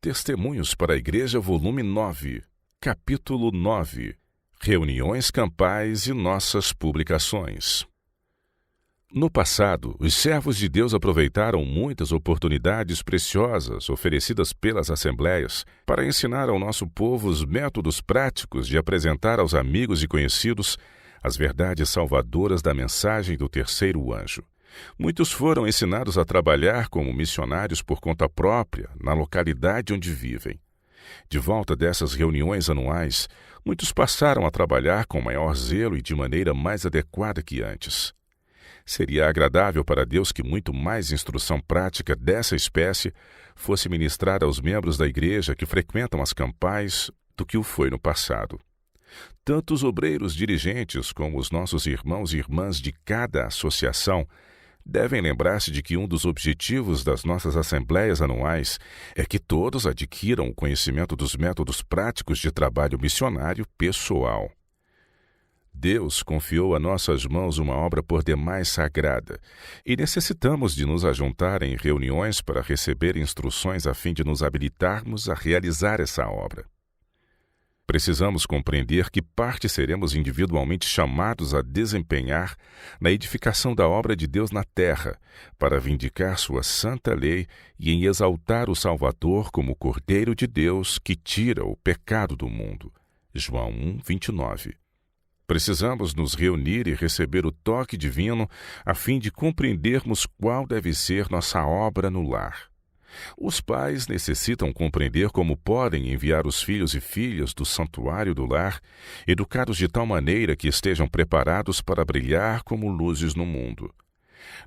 Testemunhos para a Igreja, volume 9, capítulo 9, Reuniões campais e nossas publicações. No passado, os servos de Deus aproveitaram muitas oportunidades preciosas oferecidas pelas assembleias para ensinar ao nosso povo os métodos práticos de apresentar aos amigos e conhecidos as verdades salvadoras da mensagem do terceiro anjo. Muitos foram ensinados a trabalhar como missionários por conta própria na localidade onde vivem. De volta dessas reuniões anuais, muitos passaram a trabalhar com maior zelo e de maneira mais adequada que antes. Seria agradável para Deus que muito mais instrução prática dessa espécie fosse ministrada aos membros da igreja que frequentam as campais do que o foi no passado. Tanto os obreiros dirigentes como os nossos irmãos e irmãs de cada associação devem lembrar-se de que um dos objetivos das nossas assembleias anuais é que todos adquiram o conhecimento dos métodos práticos de trabalho missionário pessoal. Deus confiou a nossas mãos uma obra por demais sagrada e necessitamos de nos ajuntar em reuniões para receber instruções a fim de nos habilitarmos a realizar essa obra. Precisamos compreender que parte seremos individualmente chamados a desempenhar na edificação da obra de Deus na terra, para vindicar sua santa lei e em exaltar o Salvador como o Cordeiro de Deus que tira o pecado do mundo. João 1:29. Precisamos nos reunir e receber o toque divino a fim de compreendermos qual deve ser nossa obra no lar. Os pais necessitam compreender como podem enviar os filhos e filhas do santuário do lar, educados de tal maneira que estejam preparados para brilhar como luzes no mundo.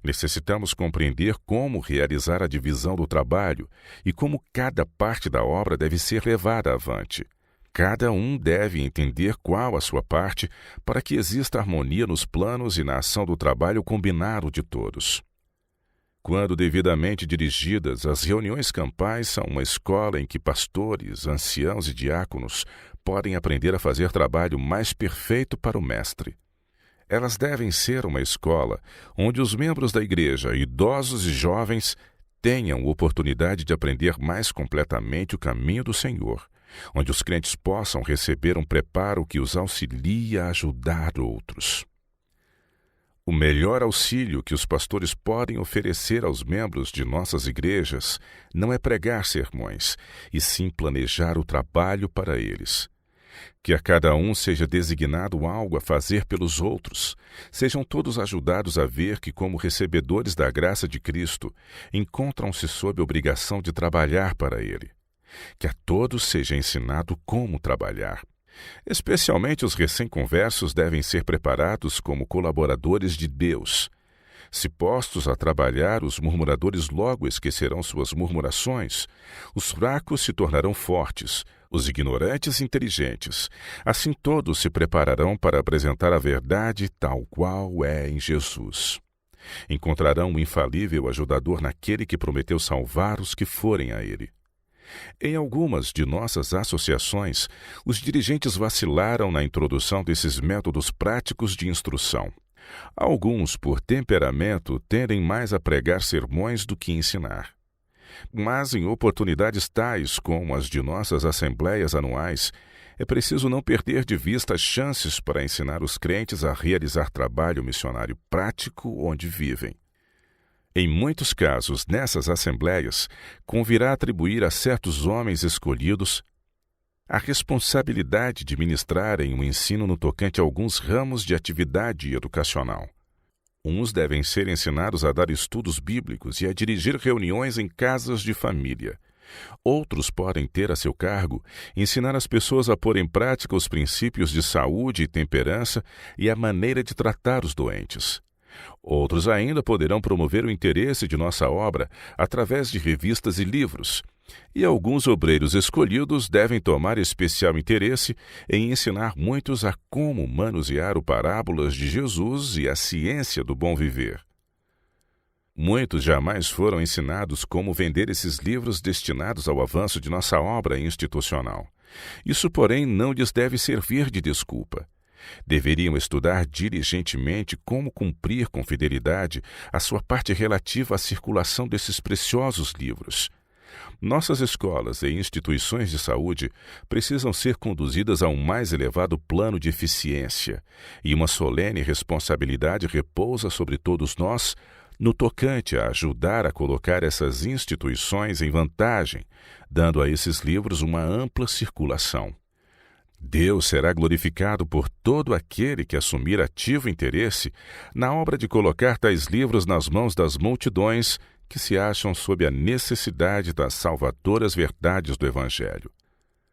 Necessitamos compreender como realizar a divisão do trabalho e como cada parte da obra deve ser levada avante. Cada um deve entender qual a sua parte para que exista harmonia nos planos e na ação do trabalho combinado de todos. Quando devidamente dirigidas, as reuniões campais são uma escola em que pastores, anciãos e diáconos podem aprender a fazer trabalho mais perfeito para o Mestre. Elas devem ser uma escola onde os membros da igreja, idosos e jovens, tenham oportunidade de aprender mais completamente o caminho do Senhor, onde os crentes possam receber um preparo que os auxilie a ajudar outros. O melhor auxílio que os pastores podem oferecer aos membros de nossas igrejas não é pregar sermões, e sim planejar o trabalho para eles. Que a cada um seja designado algo a fazer pelos outros, sejam todos ajudados a ver que, como recebedores da graça de Cristo, encontram-se sob obrigação de trabalhar para Ele. Que a todos seja ensinado como trabalhar. Especialmente os recém-conversos devem ser preparados como colaboradores de Deus. Se postos a trabalhar, os murmuradores logo esquecerão suas murmurações, os fracos se tornarão fortes, os ignorantes inteligentes. Assim todos se prepararão para apresentar a verdade tal qual é em Jesus. Encontrarão um infalível ajudador naquele que prometeu salvar os que forem a Ele. Em algumas de nossas associações, os dirigentes vacilaram na introdução desses métodos práticos de instrução. Alguns, por temperamento, tendem mais a pregar sermões do que ensinar. Mas em oportunidades tais como as de nossas assembleias anuais, é preciso não perder de vista as chances para ensinar os crentes a realizar trabalho missionário prático onde vivem. Em muitos casos, nessas assembleias, convirá atribuir a certos homens escolhidos a responsabilidade de ministrarem um ensino no tocante a alguns ramos de atividade educacional. Uns devem ser ensinados a dar estudos bíblicos e a dirigir reuniões em casas de família. Outros podem ter a seu cargo ensinar as pessoas a pôr em prática os princípios de saúde e temperança e a maneira de tratar os doentes. Outros ainda poderão promover o interesse de nossa obra através de revistas e livros. E alguns obreiros escolhidos devem tomar especial interesse em ensinar muitos a como manusear o parábolas de Jesus e a ciência do bom viver. Muitos jamais foram ensinados como vender esses livros destinados ao avanço de nossa obra institucional. Isso, porém, não lhes deve servir de desculpa. Deveriam estudar diligentemente como cumprir com fidelidade a sua parte relativa à circulação desses preciosos livros. Nossas escolas e instituições de saúde precisam ser conduzidas a um mais elevado plano de eficiência, e uma solene responsabilidade repousa sobre todos nós no tocante a ajudar a colocar essas instituições em vantagem, dando a esses livros uma ampla circulação. Deus será glorificado por todo aquele que assumir ativo interesse na obra de colocar tais livros nas mãos das multidões que se acham sob a necessidade das salvadoras verdades do Evangelho.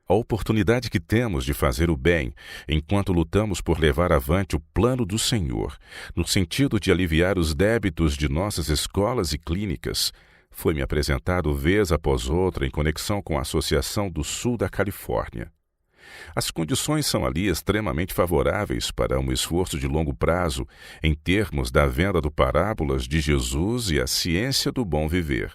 A oportunidade que temos de fazer o bem, enquanto lutamos por levar avante o plano do Senhor, no sentido de aliviar os débitos de nossas escolas e clínicas, foi-me apresentado vez após outra em conexão com a Associação do Sul da Califórnia. As condições são ali extremamente favoráveis para um esforço de longo prazo em termos da venda do Parábolas de Jesus e a Ciência do Bom Viver.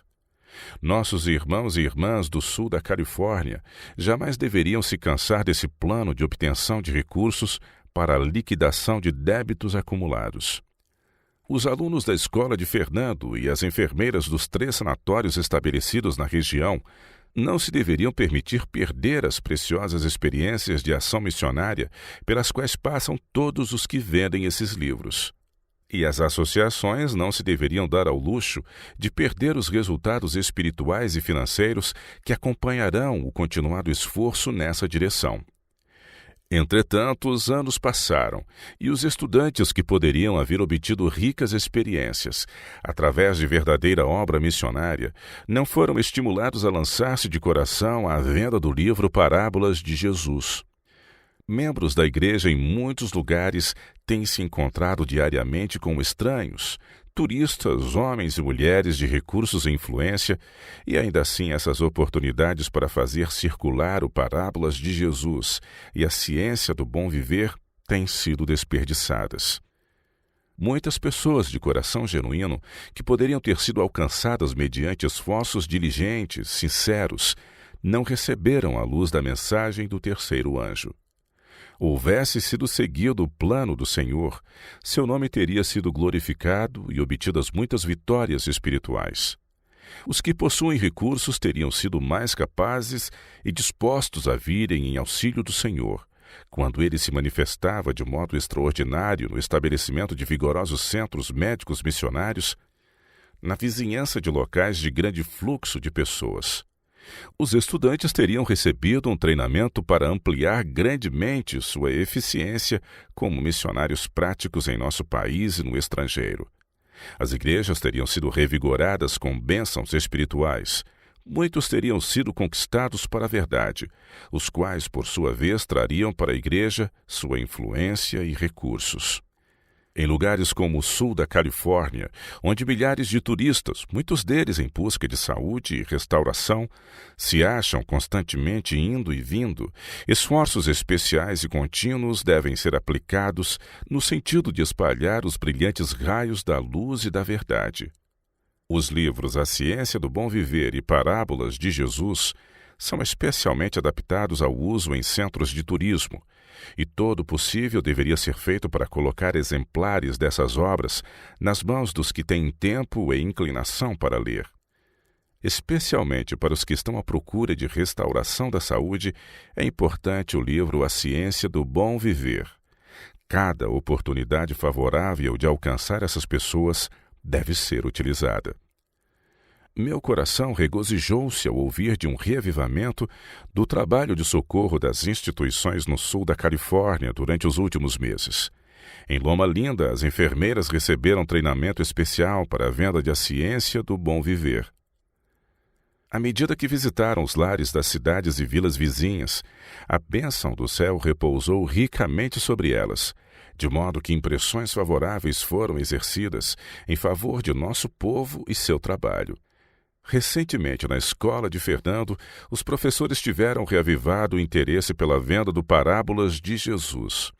Nossos irmãos e irmãs do sul da Califórnia jamais deveriam se cansar desse plano de obtenção de recursos para a liquidação de débitos acumulados. Os alunos da escola de Fernando e as enfermeiras dos 3 sanatórios estabelecidos na região não se deveriam permitir perder as preciosas experiências de ação missionária pelas quais passam todos os que vendem esses livros. E as associações não se deveriam dar ao luxo de perder os resultados espirituais e financeiros que acompanharão o continuado esforço nessa direção. Entretanto, os anos passaram e os estudantes que poderiam haver obtido ricas experiências através de verdadeira obra missionária não foram estimulados a lançar-se de coração à venda do livro Parábolas de Jesus. Membros da igreja em muitos lugares têm se encontrado diariamente com estranhos, turistas, homens e mulheres de recursos e influência, e ainda assim essas oportunidades para fazer circular o Parábolas de Jesus e a Ciência do Bom Viver têm sido desperdiçadas. Muitas pessoas de coração genuíno, que poderiam ter sido alcançadas mediante esforços diligentes, sinceros, não receberam a luz da mensagem do terceiro anjo. Houvesse sido seguido o plano do Senhor, seu nome teria sido glorificado e obtidas muitas vitórias espirituais. Os que possuem recursos teriam sido mais capazes e dispostos a virem em auxílio do Senhor, quando ele se manifestava de modo extraordinário no estabelecimento de vigorosos centros médicos missionários, na vizinhança de locais de grande fluxo de pessoas. Os estudantes teriam recebido um treinamento para ampliar grandemente sua eficiência como missionários práticos em nosso país e no estrangeiro. As igrejas teriam sido revigoradas com bênçãos espirituais. Muitos teriam sido conquistados para a verdade, os quais, por sua vez, trariam para a igreja sua influência e recursos. Em lugares como o sul da Califórnia, onde milhares de turistas, muitos deles em busca de saúde e restauração, se acham constantemente indo e vindo, esforços especiais e contínuos devem ser aplicados no sentido de espalhar os brilhantes raios da luz e da verdade. Os livros A Ciência do Bom Viver e Parábolas de Jesus são especialmente adaptados ao uso em centros de turismo, e todo o possível deveria ser feito para colocar exemplares dessas obras nas mãos dos que têm tempo e inclinação para ler. Especialmente para os que estão à procura de restauração da saúde, é importante o livro A Ciência do Bom Viver. Cada oportunidade favorável de alcançar essas pessoas deve ser utilizada. Meu coração regozijou-se ao ouvir de um reavivamento do trabalho de socorro das instituições no sul da Califórnia durante os últimos meses. Em Loma Linda, as enfermeiras receberam treinamento especial para a venda de A Ciência do Bom Viver. À medida que visitaram os lares das cidades e vilas vizinhas, a bênção do céu repousou ricamente sobre elas, de modo que impressões favoráveis foram exercidas em favor de nosso povo e seu trabalho. Recentemente, na escola de Fernando, os professores tiveram reavivado o interesse pela venda do Parábolas de Jesus.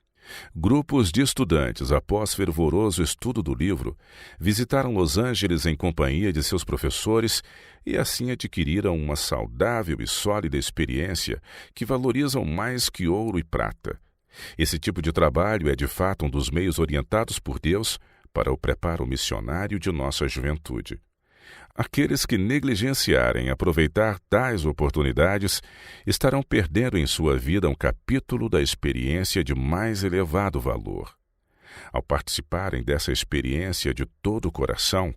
Grupos de estudantes, após fervoroso estudo do livro, visitaram Los Angeles em companhia de seus professores e assim adquiriram uma saudável e sólida experiência que valorizam mais que ouro e prata. Esse tipo de trabalho é de fato um dos meios orientados por Deus para o preparo missionário de nossa juventude. Aqueles que negligenciarem aproveitar tais oportunidades estarão perdendo em sua vida um capítulo da experiência de mais elevado valor. Ao participarem dessa experiência de todo o coração,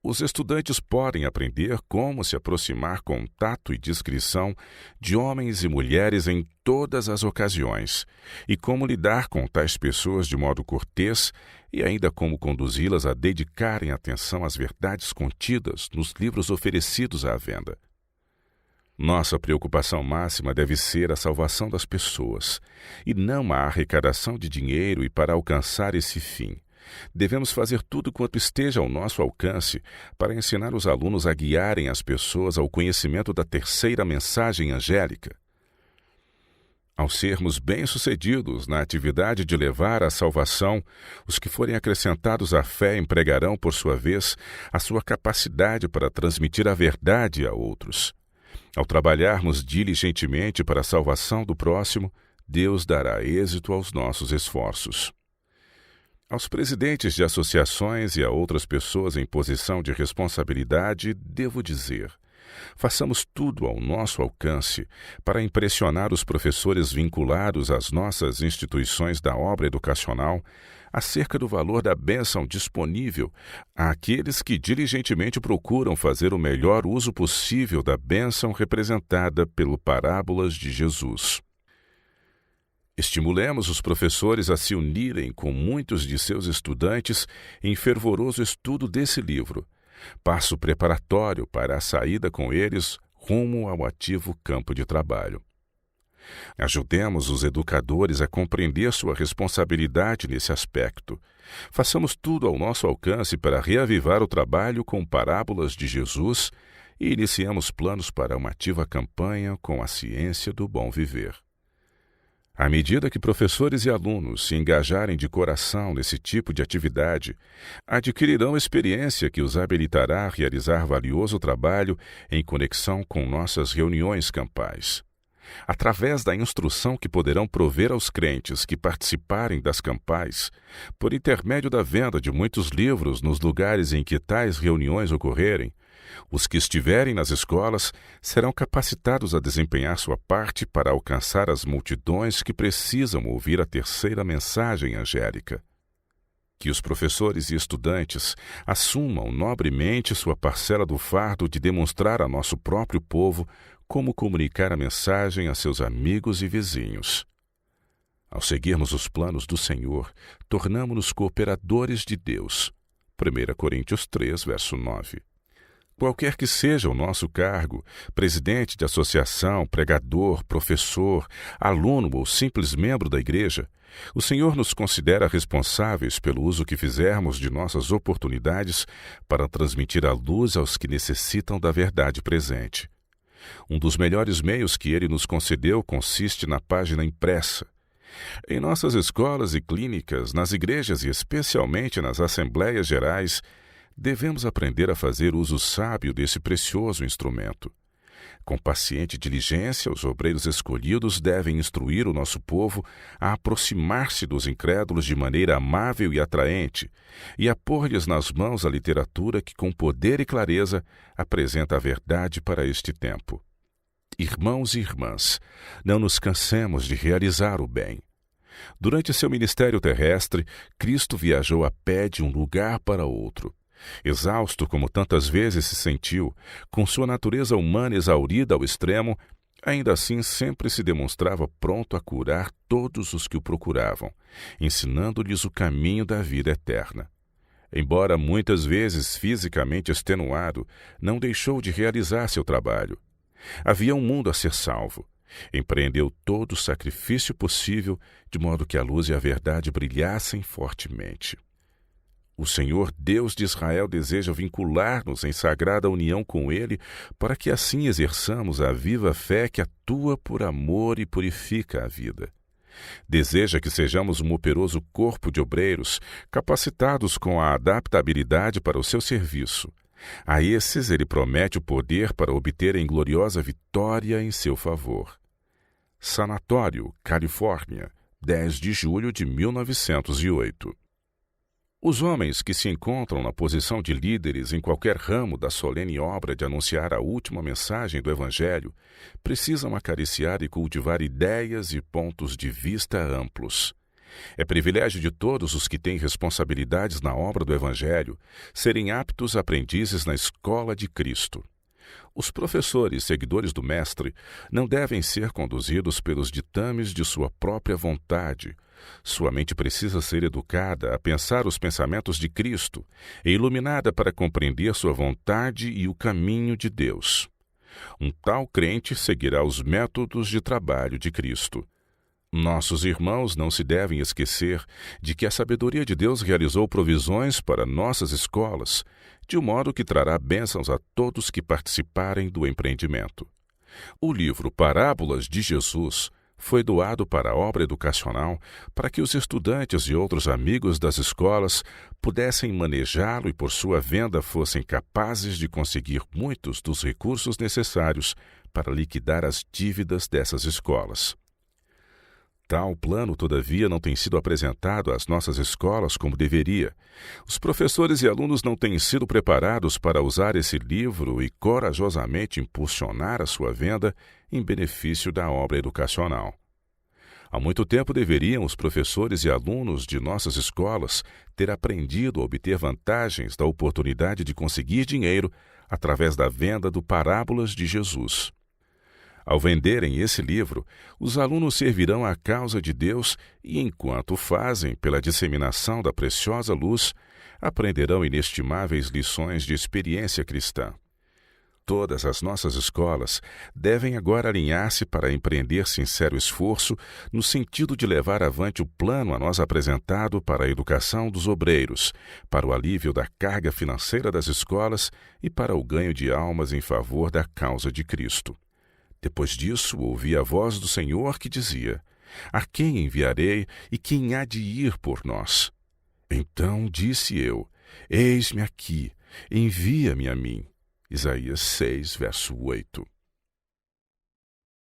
os estudantes podem aprender como se aproximar com tato e discrição de homens e mulheres em todas as ocasiões, e como lidar com tais pessoas de modo cortês e ainda como conduzi-las a dedicarem atenção às verdades contidas nos livros oferecidos à venda. Nossa preocupação máxima deve ser a salvação das pessoas, e não a arrecadação de dinheiro, e para alcançar esse fim, devemos fazer tudo quanto esteja ao nosso alcance para ensinar os alunos a guiarem as pessoas ao conhecimento da terceira mensagem angélica. Ao sermos bem-sucedidos na atividade de levar à salvação, os que forem acrescentados à fé empregarão, por sua vez, a sua capacidade para transmitir a verdade a outros. Ao trabalharmos diligentemente para a salvação do próximo, Deus dará êxito aos nossos esforços. Aos presidentes de associações e a outras pessoas em posição de responsabilidade, devo dizer: façamos tudo ao nosso alcance para impressionar os professores vinculados às nossas instituições da obra educacional acerca do valor da bênção disponível àqueles que diligentemente procuram fazer o melhor uso possível da bênção representada pelo Parábolas de Jesus. Estimulemos os professores a se unirem com muitos de seus estudantes em fervoroso estudo desse livro, passo preparatório para a saída com eles rumo ao ativo campo de trabalho. Ajudemos os educadores a compreender sua responsabilidade nesse aspecto. Façamos tudo ao nosso alcance para reavivar o trabalho com Parábolas de Jesus e iniciemos planos para uma ativa campanha com a ciência do bom viver. À medida que professores e alunos se engajarem de coração nesse tipo de atividade, adquirirão experiência que os habilitará a realizar valioso trabalho em conexão com nossas reuniões campais. Através da instrução que poderão prover aos crentes que participarem das campais, por intermédio da venda de muitos livros nos lugares em que tais reuniões ocorrerem, os que estiverem nas escolas serão capacitados a desempenhar sua parte para alcançar as multidões que precisam ouvir a terceira mensagem angélica. Que os professores e estudantes assumam nobremente sua parcela do fardo de demonstrar a nosso próprio povo como comunicar a mensagem a seus amigos e vizinhos. Ao seguirmos os planos do Senhor, tornamo-nos cooperadores de Deus. 1 Coríntios 3, verso 9. Qualquer que seja o nosso cargo, presidente de associação, pregador, professor, aluno ou simples membro da igreja, o Senhor nos considera responsáveis pelo uso que fizermos de nossas oportunidades para transmitir a luz aos que necessitam da verdade presente. Um dos melhores meios que Ele nos concedeu consiste na página impressa. Em nossas escolas e clínicas, nas igrejas e especialmente nas assembleias gerais, devemos aprender a fazer uso sábio desse precioso instrumento. Com paciente diligência, os obreiros escolhidos devem instruir o nosso povo a aproximar-se dos incrédulos de maneira amável e atraente, e a pôr-lhes nas mãos a literatura que, com poder e clareza, apresenta a verdade para este tempo. Irmãos e irmãs, não nos cansemos de realizar o bem. Durante seu ministério terrestre, Cristo viajou a pé de um lugar para outro. Exausto como tantas vezes se sentiu, com sua natureza humana exaurida ao extremo, ainda assim sempre se demonstrava pronto a curar todos os que o procuravam, ensinando-lhes o caminho da vida eterna. Embora muitas vezes fisicamente extenuado, não deixou de realizar seu trabalho. Havia um mundo a ser salvo. Empreendeu todo o sacrifício possível, de modo que a luz e a verdade brilhassem fortemente. O Senhor Deus de Israel deseja vincular-nos em sagrada união com Ele, para que assim exerçamos a viva fé que atua por amor e purifica a vida. Deseja que sejamos um operoso corpo de obreiros, capacitados com a adaptabilidade para o seu serviço. A esses Ele promete o poder para obterem gloriosa vitória em seu favor. Sanatório, Califórnia, 10 de julho de 1908. Os homens que se encontram na posição de líderes em qualquer ramo da solene obra de anunciar a última mensagem do Evangelho precisam acariciar e cultivar ideias e pontos de vista amplos. É privilégio de todos os que têm responsabilidades na obra do Evangelho serem aptos aprendizes na escola de Cristo. Os professores, seguidores do Mestre, não devem ser conduzidos pelos ditames de sua própria vontade. Sua mente precisa ser educada a pensar os pensamentos de Cristo e iluminada para compreender sua vontade e o caminho de Deus. Um tal crente seguirá os métodos de trabalho de Cristo. Nossos irmãos não se devem esquecer de que a sabedoria de Deus realizou provisões para nossas escolas, de um modo que trará bênçãos a todos que participarem do empreendimento. O livro Parábolas de Jesus foi doado para a obra educacional para que os estudantes e outros amigos das escolas pudessem manejá-lo e, por sua venda, fossem capazes de conseguir muitos dos recursos necessários para liquidar as dívidas dessas escolas. Tal plano, todavia, não tem sido apresentado às nossas escolas como deveria. Os professores e alunos não têm sido preparados para usar esse livro e corajosamente impulsionar a sua venda em benefício da obra educacional. Há muito tempo deveriam os professores e alunos de nossas escolas ter aprendido a obter vantagens da oportunidade de conseguir dinheiro através da venda do Parábolas de Jesus. Ao venderem esse livro, os alunos servirão à causa de Deus e, enquanto fazem pela disseminação da preciosa luz, aprenderão inestimáveis lições de experiência cristã. Todas as nossas escolas devem agora alinhar-se para empreender sincero esforço no sentido de levar avante o plano a nós apresentado para a educação dos obreiros, para o alívio da carga financeira das escolas e para o ganho de almas em favor da causa de Cristo. Depois disso, ouvi a voz do Senhor que dizia: A quem enviarei e quem há de ir por nós? Então disse eu: Eis-me aqui, envia-me a mim. Isaías 6, verso 8.